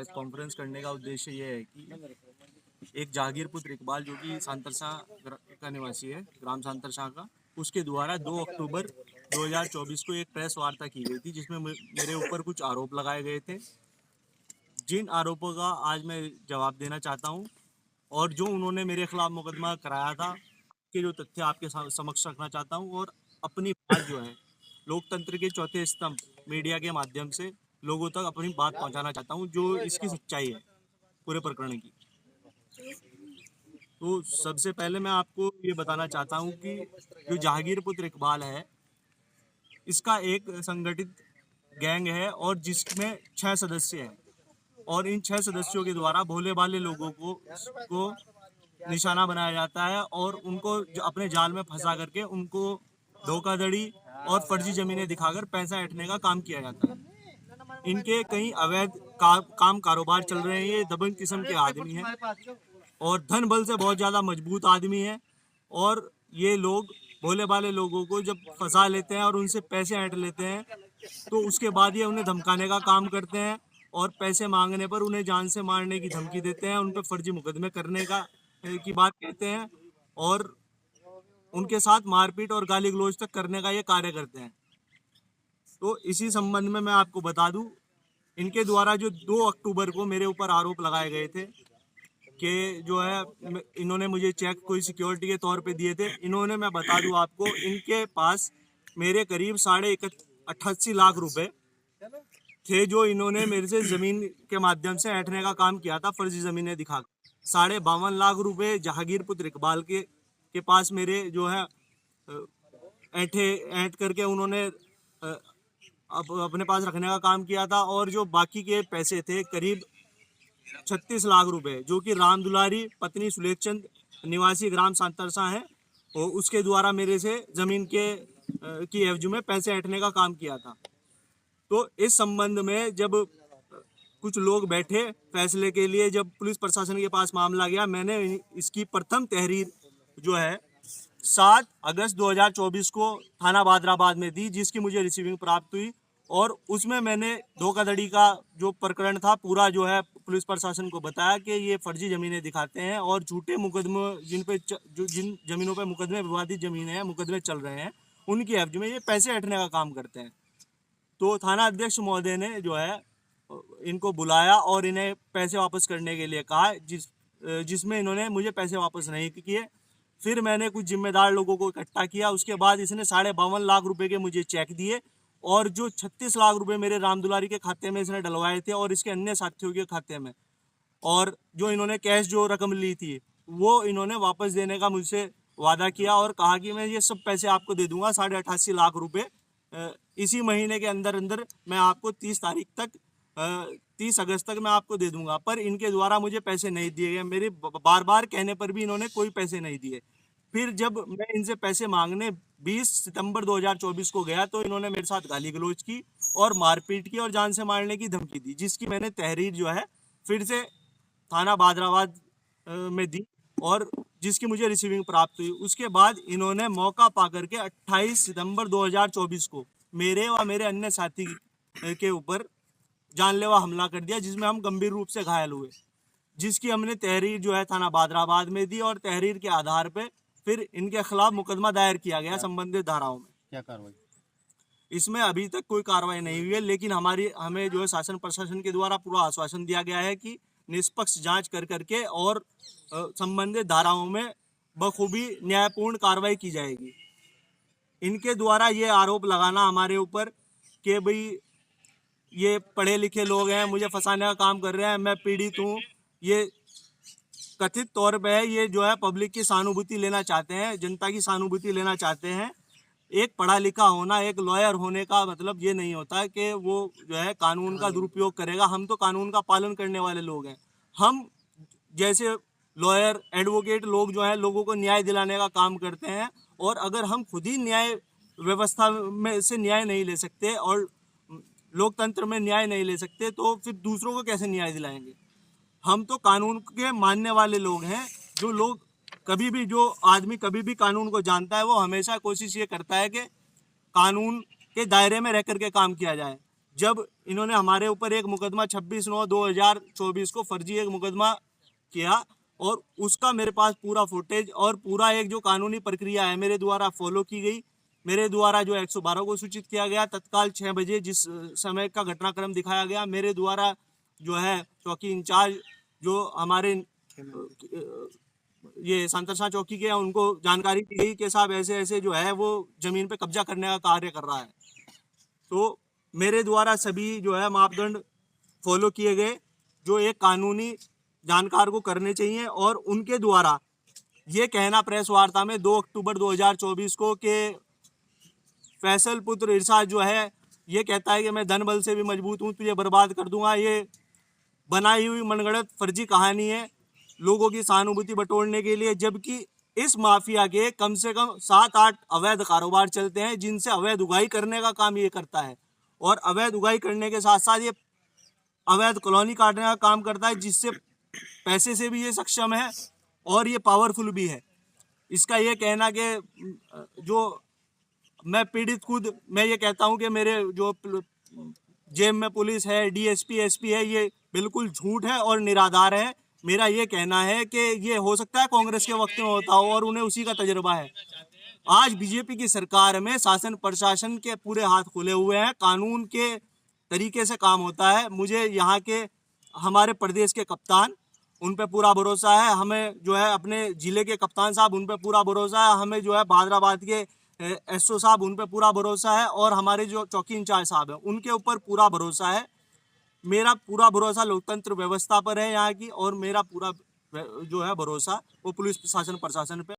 Press conference करने का उद्देश्य ये है कि एक जहांगीर पुत्र इकबाल जो कि सांतरशाह का निवासी है, ग्राम सांतरशाह का, उसके द्वारा 2 अक्टूबर 2024 को एक प्रेस वार्ता की गई थी जिसमें मेरे ऊपर कुछ आरोप लगाए गए थे, जिन आरोपों का आज मैं जवाब देना चाहता हूं और जो उन्होंने मेरे खिलाफ मुकदमा कराया था के जो तथ्य आपके समक्ष रखना चाहता हूं और अपनी बात जो है लोकतंत्र के चौथे स्तंभ मीडिया के माध्यम से लोगों तक अपनी बात पहुंचाना चाहता हूं जो इसकी सच्चाई है पूरे प्रकरण की। तो सबसे पहले मैं आपको ये बताना चाहता हूं कि जो जहांगीर पुत्र इकबाल है, इसका एक संगठित गैंग है और जिसमें 6 सदस्य हैं और इन 6 सदस्यों के द्वारा भोले भाले लोगों को निशाना बनाया जाता है और उनको अपने जाल में फंसा करके उनको धोखाधड़ी और फर्जी जमीनें दिखाकर पैसा ऐंठने का काम किया जाता है। इनके कई अवैध काम कारोबार चल रहे हैं। ये दबंग किस्म के आदमी हैं और धन बल से बहुत ज़्यादा मजबूत आदमी है और ये लोग भोले भाले लोगों को जब फंसा लेते हैं और उनसे पैसे ऐंठ लेते हैं तो उसके बाद ये उन्हें धमकाने का काम करते हैं और पैसे मांगने पर उन्हें जान से मारने की धमकी देते हैं, उन पर फर्जी मुकदमे करने की बात कहते हैं और उनके साथ मारपीट और गाली गलौज तक करने का ये कार्य करते हैं। तो इसी संबंध में मैं आपको बता दूं, इनके द्वारा जो 2 अक्टूबर को मेरे ऊपर आरोप लगाए गए थे कि जो है इन्होंने मुझे चेक कोई सिक्योरिटी के तौर पे दिए थे। इन्होंने, मैं बता दूं आपको, इनके पास मेरे करीब 88 लाख रुपए थे जो इन्होंने मेरे से जमीन के माध्यम से ऐंठने का काम किया था, फर्जी जमीनें दिखाकर। 52 लाख रुपए जहांगीर पुत्र इकबाल के पास मेरे जो है ऐंठ करके उन्होंने अपने पास रखने का काम किया था और जो बाकी के पैसे थे करीब 36 लाख रुपए जो कि राम दुलारी पत्नी सुलेखचंद निवासी ग्राम सांतरशाह है और उसके द्वारा मेरे से जमीन की एवज में पैसे ऐंठने का काम किया था। तो इस संबंध में जब कुछ लोग बैठे फैसले के लिए, जब पुलिस प्रशासन के पास मामला गया, मैंने इसकी प्रथम तहरीर जो है 7 अगस्त 2024 को थाना बादराबाद में दी, जिसकी मुझे रिसीविंग प्राप्त हुई और उसमें मैंने धोखाधड़ी का जो प्रकरण था पूरा जो है पुलिस प्रशासन को बताया कि ये फर्जी जमीनें दिखाते हैं और झूठे मुकदमे जिन जमीनों पे मुकदमे, विवादित जमीनें हैं, मुकदमे चल रहे हैं, उनकी एवज में ये पैसे ऐंठने का काम करते हैं। तो थाना अध्यक्ष महोदय ने जो है इनको बुलाया और इन्हें पैसे वापस करने के लिए कहा, जिसमें इन्होंने मुझे पैसे वापस नहीं किए। फिर मैंने कुछ जिम्मेदार लोगों को इकट्ठा किया, उसके बाद इसने 52.5 लाख रुपए के मुझे चेक दिए और जो 36 लाख रुपए मेरे रामदुलारी के खाते में इसने डलवाए थे और इसके अन्य साथियों के खाते में, और जो इन्होंने कैश जो रकम ली थी वो इन्होंने वापस देने का मुझसे वादा किया और कहा कि मैं ये सब पैसे आपको दे दूंगा, 88.5 लाख रुपए इसी महीने के अंदर अंदर मैं आपको 30 अगस्त तक मैं आपको दे दूंगा। पर इनके द्वारा मुझे पैसे नहीं दिए गए, मेरे बार बार कहने पर भी इन्होंने कोई पैसे नहीं दिए। फिर जब मैं इनसे पैसे मांगने 20 सितंबर 2024 को गया तो इन्होंने मेरे साथ गाली गलौज की और मारपीट की और जान से मारने की धमकी दी, जिसकी मैंने तहरीर जो है फिर से थाना बादराबाद में दी और जिसकी मुझे रिसीविंग प्राप्त हुई। उसके बाद इन्होंने मौका पा करके 28 सितंबर 2024 को मेरे व मेरे अन्य साथी के ऊपर जानलेवा हमला कर दिया, जिसमें हम गंभीर रूप से घायल हुए, जिसकी हमने तहरीर जो है थाना बादराबाद में दी और तहरीर के आधार पे फिर इनके खिलाफ मुकदमा दायर किया गया संबंधित धाराओं में। क्या कार्रवाई? इसमें अभी तक कोई कार्रवाई नहीं हुई है, लेकिन हमें जो है शासन प्रशासन के द्वारा पूरा आश्वासन दिया गया है कि निष्पक्ष जांच कर करके और संबंधित धाराओं में बखूबी न्यायपूर्ण कार्रवाई की जाएगी। इनके द्वारा ये आरोप लगाना हमारे ऊपर कि भाई ये पढ़े लिखे लोग हैं, मुझे फंसाने का काम कर रहे हैं, मैं पीड़ित हूँ, ये कथित तौर पे है, ये जो है पब्लिक की सहानुभूति लेना चाहते हैं, जनता की सहानुभूति लेना चाहते हैं। एक पढ़ा लिखा होना, एक लॉयर होने का मतलब ये नहीं होता है कि वो जो है कानून का दुरुपयोग करेगा। हम तो कानून का पालन करने वाले लोग हैं। हम जैसे लॉयर, एडवोकेट लोग जो है लोगों को न्याय दिलाने का काम करते हैं और अगर हम खुद ही न्याय व्यवस्था में से न्याय नहीं ले सकते और लोकतंत्र में न्याय नहीं ले सकते तो फिर दूसरों को कैसे न्याय दिलाएंगे। हम तो कानून के मानने वाले लोग हैं। जो आदमी कभी भी कानून को जानता है वो हमेशा कोशिश ये करता है कि कानून के दायरे में रह करके काम किया जाए। जब इन्होंने हमारे ऊपर एक मुकदमा 26/9/2024 को फर्जी एक मुकदमा किया, और उसका मेरे पास पूरा फुटेज और पूरा एक जो कानूनी प्रक्रिया है मेरे द्वारा फॉलो की गई। मेरे द्वारा जो 112 को सूचित किया गया तत्काल 6 बजे, जिस समय का घटनाक्रम दिखाया गया, मेरे द्वारा जो है चौकी इंचार्ज जो हमारे ये सांतरसा चौकी के, उनको जानकारी दी गई कि साहब ऐसे ऐसे जो है वो जमीन पे कब्जा करने का कार्य कर रहा है। तो मेरे द्वारा सभी जो है मापदंड फॉलो किए गए जो एक कानूनी जानकार को करने चाहिए, और उनके द्वारा ये कहना प्रेस वार्ता में 2 अक्टूबर 2024 को कि फैसल पुत्र इरशाद जो है ये कहता है कि मैं धन बल से भी मजबूत हूँ, तुझे बर्बाद कर दूंगा, ये बनाई हुई मनगढ़ंत फर्जी कहानी है लोगों की सहानुभूति बटोरने के लिए। जबकि इस माफिया के कम से कम 7-8 अवैध कारोबार चलते हैं जिनसे अवैध उगाही करने का काम ये करता है, और अवैध उगाही करने के साथ साथ ये अवैध कॉलोनी काटने का काम करता है, जिससे पैसे से भी ये सक्षम है और ये पावरफुल भी है। इसका ये कहना कि जो मैं पीड़ित खुद मैं ये कहता हूँ कि मेरे जो जेब में पुलिस है, डीएसपी, एसपी है, ये बिल्कुल झूठ है और निराधार है। मेरा ये कहना है कि ये हो सकता है कांग्रेस के वक्त में होता हो और उन्हें उसी का तजुर्बा है। आज बीजेपी की सरकार में शासन प्रशासन के पूरे हाथ खुले हुए हैं, कानून के तरीके से काम होता है। मुझे यहाँ के हमारे प्रदेश के कप्तान, उन पे पूरा भरोसा है, हमें जो है अपने जिले के कप्तान साहब उन पे पूरा भरोसा है, हमें जो है भादराबाद के एसओ साहब उन पे पूरा भरोसा है, और हमारे जो चौकी इंचार्ज साहब हैं उनके ऊपर पूरा भरोसा है। मेरा पूरा भरोसा लोकतंत्र व्यवस्था पर है यहाँ की, और मेरा पूरा जो है भरोसा वो पुलिस प्रशासन प्रशासन पे।